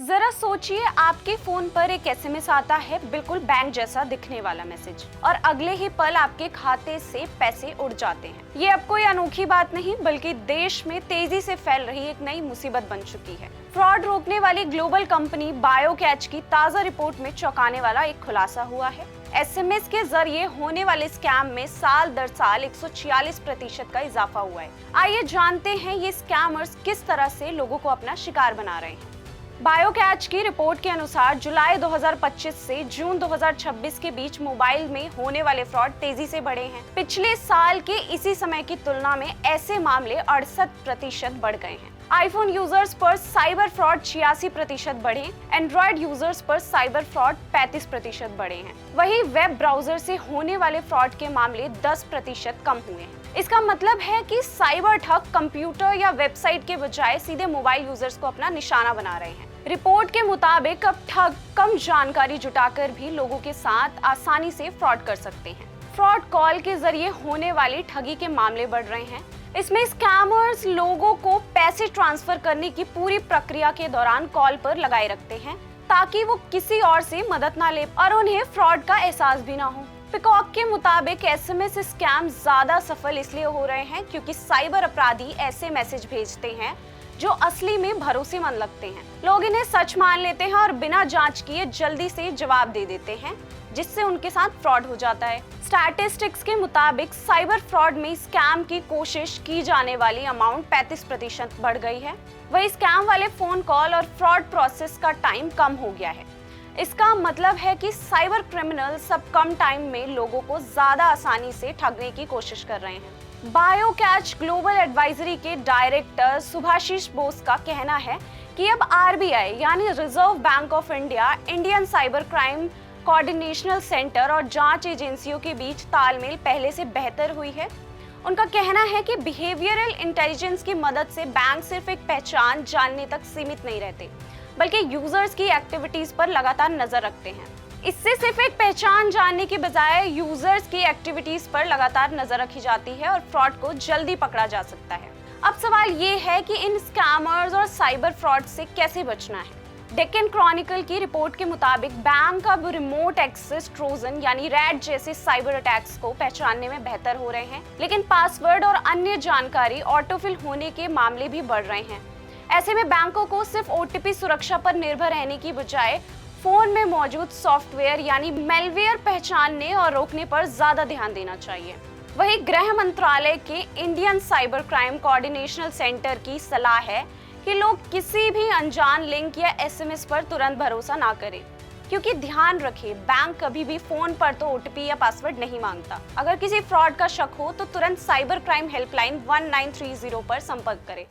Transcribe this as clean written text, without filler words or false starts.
जरा सोचिए, आपके फोन पर एक एसएमएस आता है, बिल्कुल बैंक जैसा दिखने वाला मैसेज, और अगले ही पल आपके खाते से पैसे उड़ जाते हैं। ये अब कोई अनोखी बात नहीं, बल्कि देश में तेजी से फैल रही एक नई मुसीबत बन चुकी है। फ्रॉड रोकने वाली ग्लोबल कंपनी बायोकैच की ताजा रिपोर्ट में चौंकाने वाला एक खुलासा हुआ है। एसएमएस के जरिए होने वाले स्कैम में साल दर साल 146% का इजाफा हुआ है। आइए जानते हैं ये स्कैमर्स किस तरह से लोगों को अपना शिकार बना रहे हैं। बायोकैच की रिपोर्ट के अनुसार जुलाई 2025 से जून 2026 के बीच मोबाइल में होने वाले फ्रॉड तेजी से बढ़े हैं। पिछले साल के इसी समय की तुलना में ऐसे मामले 68% बढ़ गए हैं। आईफोन यूजर्स पर साइबर फ्रॉड 86% बढ़े, एंड्रॉइड यूजर्स पर साइबर फ्रॉड 35% बढ़े हैं। वहीं वेब ब्राउजर से होने वाले फ्रॉड के मामले 10% कम हुए हैं। इसका मतलब है कि साइबर ठग कंप्यूटर या वेबसाइट के बजाय सीधे मोबाइल यूजर्स को अपना निशाना बना रहे हैं। रिपोर्ट के मुताबिक अब ठग कम जानकारी जुटाकर भी लोगों के साथ आसानी से फ्रॉड कर सकते हैं। फ्रॉड कॉल के जरिए होने वाली ठगी के मामले बढ़ रहे हैं। इसमें स्कैमर्स लोगों को पैसे ट्रांसफर करने की पूरी प्रक्रिया के दौरान कॉल पर लगाए रखते हैं, ताकि वो किसी और से मदद ना ले और उन्हें फ्रॉड का एहसास भी ना हो। पिकॉक के मुताबिक एसएमएस स्कैम ज्यादा सफल इसलिए हो रहे हैं क्योंकि साइबर अपराधी ऐसे मैसेज भेजते हैं जो असली में भरोसेमंद लगते हैं। लोग इन्हें सच मान लेते हैं और बिना जांच किए जल्दी से जवाब दे देते हैं, जिससे उनके साथ फ्रॉड हो जाता है। स्टैटिस्टिक्स के मुताबिक साइबर फ्रॉड में स्कैम की कोशिश की जाने वाली अमाउंट 35% बढ़ गई है। वही स्कैम वाले फोन कॉल और फ्रॉड प्रोसेस का टाइम कम हो गया है। इसका मतलब है कि साइबर क्रिमिनल सब कम टाइम में लोगों को ज्यादा आसानी से ठगने की कोशिश कर रहे हैं। बायोकैच ग्लोबल एडवाइजरी के डायरेक्टर सुभाशीष बोस का कहना है कि अब आरबीआई यानी reserve bank of India, Indian cyber crime coordinational centre और जांच एजेंसियों के बीच तालमेल पहले से बेहतर हुई है। उनका कहना है कि बिहेवियरल इंटेलिजेंस की मदद से बैंक सिर्फ एक पहचान जानने तक सीमित नहीं रहते, बल्कि यूजर्स की एक्टिविटीज पर लगातार नजर रखते हैं। इससे सिर्फ एक पहचान जानने के बजाय यूजर्स की एक्टिविटीज पर लगातार नजर रखी जाती है और फ्रॉड को जल्दी पकड़ा जा सकता है। अब सवाल ये है कि इन स्कैमर्स और साइबर फ्रॉड से कैसे बचना है। डेक्कन क्रॉनिकल की रिपोर्ट के मुताबिक बैंक अब रिमोट एक्सेस ट्रोजन यानी रैट जैसे साइबर अटैक्स को पहचानने में बेहतर हो रहे हैं, लेकिन पासवर्ड और अन्य जानकारी ऑटोफिल होने के मामले भी बढ़ रहे हैं। ऐसे में बैंकों को सिर्फ ओटीपी सुरक्षा पर निर्भर रहने की बजाय फोन में मौजूद सॉफ्टवेयर यानी मैलवेयर पहचानने और रोकने पर ज्यादा ध्यान देना चाहिए। वहीं गृह मंत्रालय के Indian cyber crime coordinational centre की सलाह है कि लोग किसी भी अनजान लिंक या एसएमएस पर तुरंत भरोसा ना करें, क्योंकि ध्यान रखें, बैंक कभी भी फोन पर तो ओटीपी या पासवर्ड नहीं मांगता। अगर किसी फ्रॉड का शक हो तो तुरंत साइबर क्राइम हेल्पलाइन 1930 पर संपर्क करें।